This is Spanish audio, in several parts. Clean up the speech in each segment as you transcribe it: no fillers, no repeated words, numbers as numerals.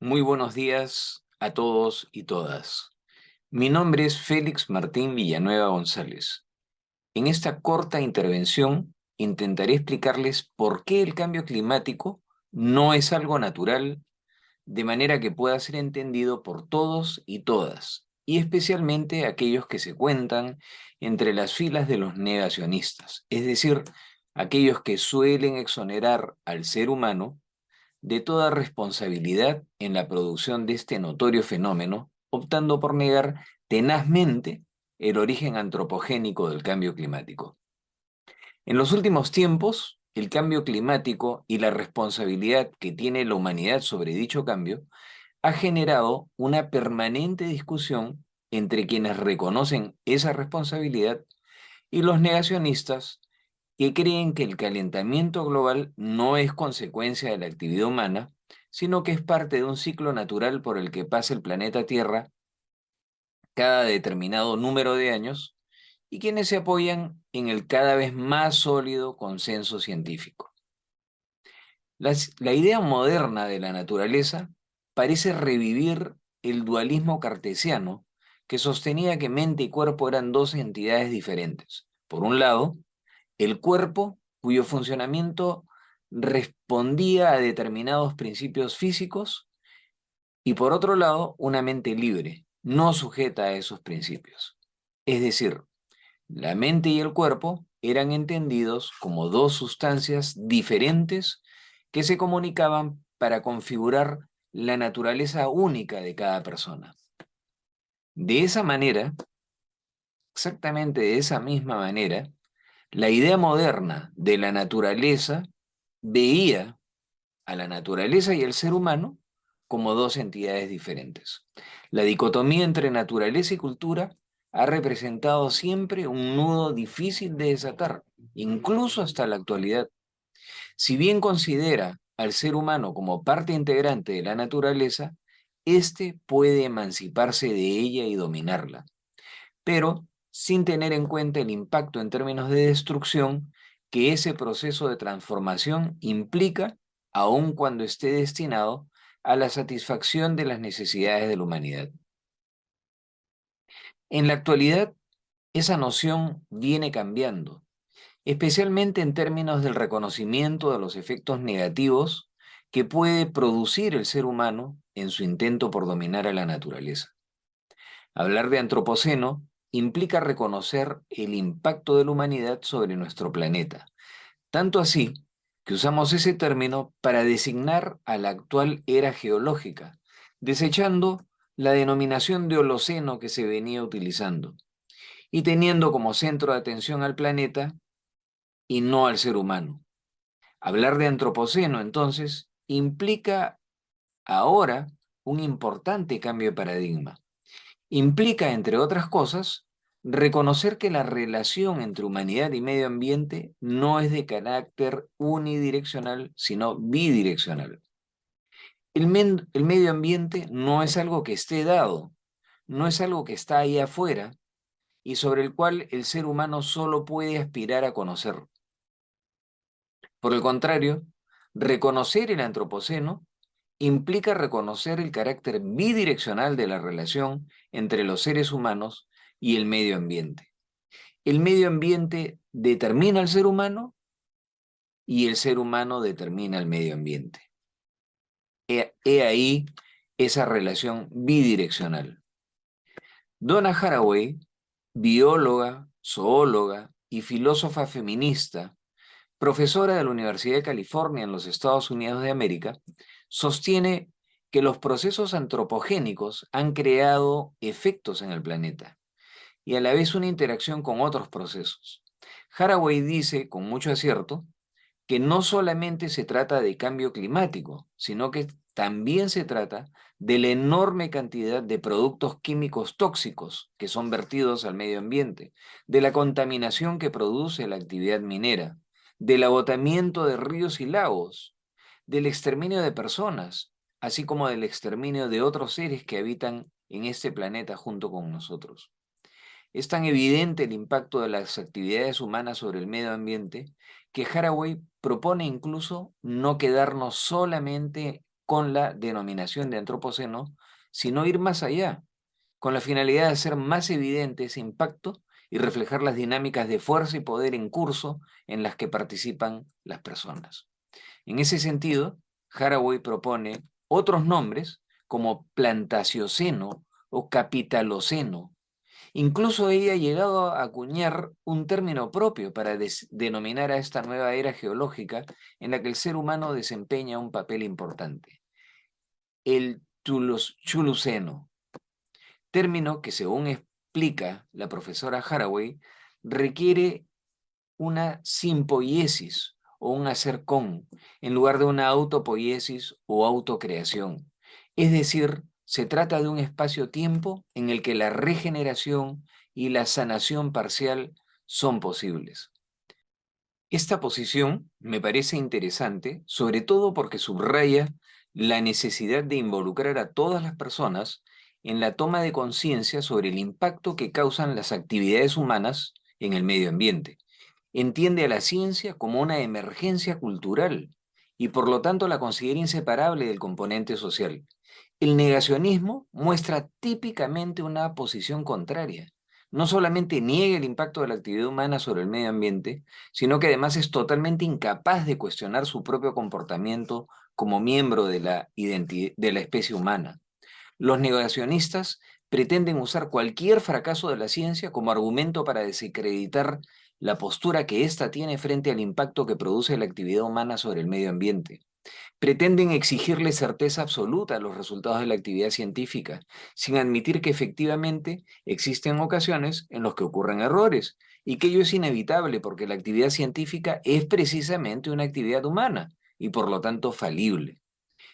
Muy buenos días a todos y todas. Mi nombre es Félix Martín Villanueva González. En esta corta intervención intentaré explicarles por qué el cambio climático no es algo natural, de manera que pueda ser entendido por todos y todas, y especialmente aquellos que se cuentan entre las filas de los negacionistas, es decir, aquellos que suelen exonerar al ser humano de toda responsabilidad en la producción de este notorio fenómeno, optando por negar tenazmente el origen antropogénico del cambio climático. En los últimos tiempos, el cambio climático y la responsabilidad que tiene la humanidad sobre dicho cambio ha generado una permanente discusión entre quienes reconocen esa responsabilidad y los negacionistas que creen que el calentamiento global no es consecuencia de la actividad humana, sino que es parte de un ciclo natural por el que pasa el planeta Tierra cada determinado número de años, y quienes se apoyan en el cada vez más sólido consenso científico. La idea moderna de la naturaleza parece revivir el dualismo cartesiano que sostenía que mente y cuerpo eran dos entidades diferentes. Por un lado, el cuerpo, cuyo funcionamiento respondía a determinados principios físicos, y por otro lado, una mente libre, no sujeta a esos principios. Es decir, la mente y el cuerpo eran entendidos como dos sustancias diferentes que se comunicaban para configurar la naturaleza única de cada persona. De esa manera, exactamente de esa misma manera, la idea moderna de la naturaleza veía a la naturaleza y el ser humano como dos entidades diferentes. La dicotomía entre naturaleza y cultura ha representado siempre un nudo difícil de desatar, incluso hasta la actualidad. Si bien considera al ser humano como parte integrante de la naturaleza, éste puede emanciparse de ella y dominarla, pero sin tener en cuenta el impacto en términos de destrucción que ese proceso de transformación implica, aun cuando esté destinado a la satisfacción de las necesidades de la humanidad. En la actualidad, esa noción viene cambiando, especialmente en términos del reconocimiento de los efectos negativos que puede producir el ser humano en su intento por dominar a la naturaleza. Hablar de antropoceno implica reconocer el impacto de la humanidad sobre nuestro planeta, tanto así que usamos ese término para designar a la actual era geológica, desechando la denominación de Holoceno que se venía utilizando y teniendo como centro de atención al planeta y no al ser humano. Hablar de antropoceno, entonces, implica ahora un importante cambio de paradigma. Implica, entre otras cosas, reconocer que la relación entre humanidad y medio ambiente no es de carácter unidireccional, sino bidireccional. El medio ambiente no es algo que esté dado, no es algo que está ahí afuera y sobre el cual el ser humano solo puede aspirar a conocer. Por el contrario, reconocer el antropoceno implica reconocer el carácter bidireccional de la relación entre los seres humanos y el medio ambiente. El medio ambiente determina al ser humano y el ser humano determina al medio ambiente. He ahí esa relación bidireccional. Donna Haraway, bióloga, zoóloga y filósofa feminista, profesora de la Universidad de California en los Estados Unidos de América, sostiene que los procesos antropogénicos han creado efectos en el planeta y a la vez una interacción con otros procesos. Haraway dice, con mucho acierto, que no solamente se trata de cambio climático, sino que también se trata de la enorme cantidad de productos químicos tóxicos que son vertidos al medio ambiente, de la contaminación que produce la actividad minera, del agotamiento de ríos y lagos, del exterminio de personas, así como del exterminio de otros seres que habitan en este planeta junto con nosotros. Es tan evidente el impacto de las actividades humanas sobre el medio ambiente que Haraway propone incluso no quedarnos solamente con la denominación de antropoceno, sino ir más allá, con la finalidad de hacer más evidente ese impacto y reflejar las dinámicas de fuerza y poder en curso en las que participan las personas. En ese sentido, Haraway propone otros nombres como plantacioceno o capitaloceno. Incluso ella ha llegado a acuñar un término propio para denominar a esta nueva era geológica en la que el ser humano desempeña un papel importante, el Chuluceno, término que, según explica la profesora Haraway, requiere una simpoiesis o un hacer con, en lugar de una autopoiesis o autocreación. Es decir, se trata de un espacio-tiempo en el que la regeneración y la sanación parcial son posibles. Esta posición me parece interesante, sobre todo porque subraya la necesidad de involucrar a todas las personas en la toma de conciencia sobre el impacto que causan las actividades humanas en el medio ambiente. Entiende a la ciencia como una emergencia cultural y por lo tanto la considera inseparable del componente social. El negacionismo muestra típicamente una posición contraria. No solamente niega el impacto de la actividad humana sobre el medio ambiente, sino que además es totalmente incapaz de cuestionar su propio comportamiento como miembro de de la especie humana. Los negacionistas pretenden usar cualquier fracaso de la ciencia como argumento para desacreditar la postura que ésta tiene frente al impacto que produce la actividad humana sobre el medio ambiente. Pretenden exigirle certeza absoluta a los resultados de la actividad científica, sin admitir que efectivamente existen ocasiones en las que ocurren errores, y que ello es inevitable porque la actividad científica es precisamente una actividad humana y por lo tanto falible.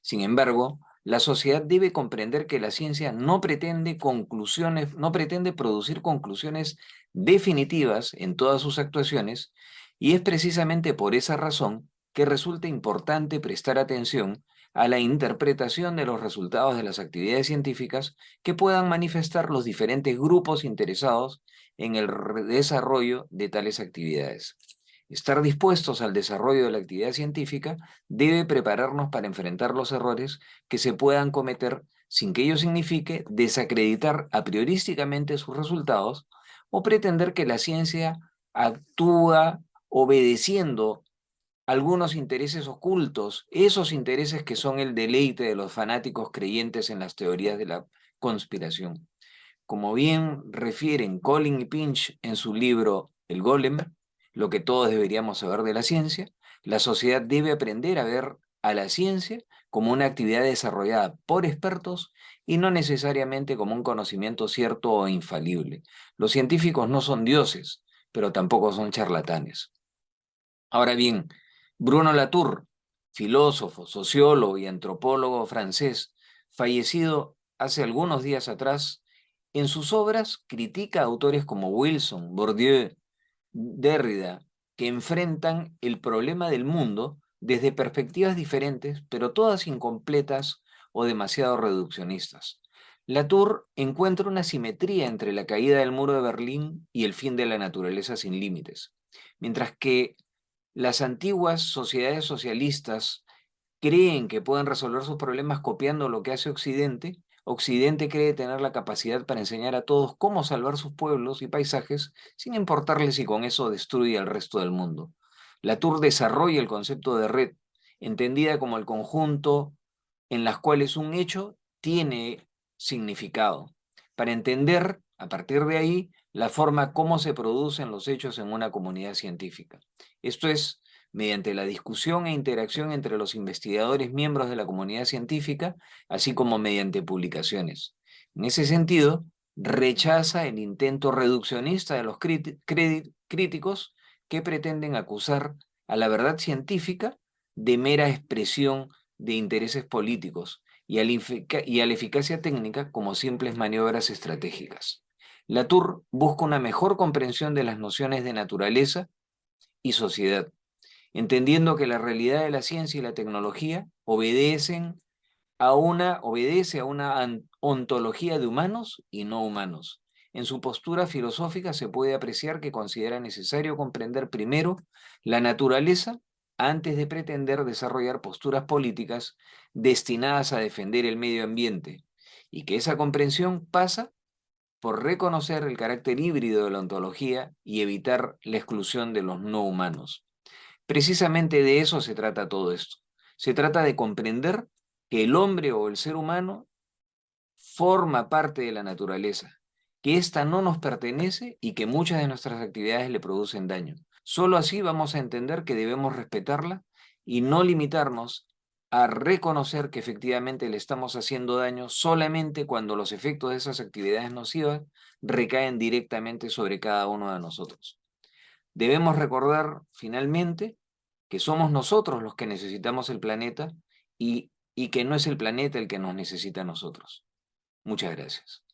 Sin embargo, la sociedad debe comprender que la ciencia no pretende producir conclusiones definitivas en todas sus actuaciones, y es precisamente por esa razón que resulta importante prestar atención a la interpretación de los resultados de las actividades científicas que puedan manifestar los diferentes grupos interesados en el desarrollo de tales actividades. Estar dispuestos al desarrollo de la actividad científica debe prepararnos para enfrentar los errores que se puedan cometer sin que ello signifique desacreditar a priorísticamente sus resultados o pretender que la ciencia actúa obedeciendo algunos intereses ocultos, esos intereses que son el deleite de los fanáticos creyentes en las teorías de la conspiración. Como bien refieren Colin y Pinch en su libro El Golem, lo que todos deberíamos saber de la ciencia, la sociedad debe aprender a ver a la ciencia como una actividad desarrollada por expertos y no necesariamente como un conocimiento cierto o infalible. Los científicos no son dioses, pero tampoco son charlatanes. Ahora bien, Bruno Latour, filósofo, sociólogo y antropólogo francés, fallecido hace algunos días atrás, en sus obras critica a autores como Wilson, Bourdieu, Derrida, que enfrentan el problema del mundo desde perspectivas diferentes, pero todas incompletas o demasiado reduccionistas. Latour encuentra una simetría entre la caída del muro de Berlín y el fin de la naturaleza sin límites, mientras que las antiguas sociedades socialistas creen que pueden resolver sus problemas copiando lo que hace Occidente. Occidente cree tener la capacidad para enseñar a todos cómo salvar sus pueblos y paisajes sin importarles si con eso destruye al resto del mundo. Latour desarrolla el concepto de red, entendida como el conjunto en las cuales un hecho tiene significado, para entender, a partir de ahí, la forma como se producen los hechos en una comunidad científica. Esto es, mediante la discusión e interacción entre los investigadores miembros de la comunidad científica, así como mediante publicaciones. En ese sentido, rechaza el intento reduccionista de los críticos que pretenden acusar a la verdad científica de mera expresión de intereses políticos y a la eficacia técnica como simples maniobras estratégicas. Latour busca una mejor comprensión de las nociones de naturaleza y sociedad, entendiendo que la realidad de la ciencia y la tecnología obedece a una ontología de humanos y no humanos. En su postura filosófica se puede apreciar que considera necesario comprender primero la naturaleza antes de pretender desarrollar posturas políticas destinadas a defender el medio ambiente, y que esa comprensión pasa por reconocer el carácter híbrido de la ontología y evitar la exclusión de los no humanos. Precisamente de eso se trata todo esto. Se trata de comprender que el hombre o el ser humano forma parte de la naturaleza, que ésta no nos pertenece y que muchas de nuestras actividades le producen daño. Solo así vamos a entender que debemos respetarla y no limitarnos a reconocer que efectivamente le estamos haciendo daño solamente cuando los efectos de esas actividades nocivas recaen directamente sobre cada uno de nosotros. Debemos recordar finalmente que somos nosotros los que necesitamos el planeta y que no es el planeta el que nos necesita a nosotros. Muchas gracias.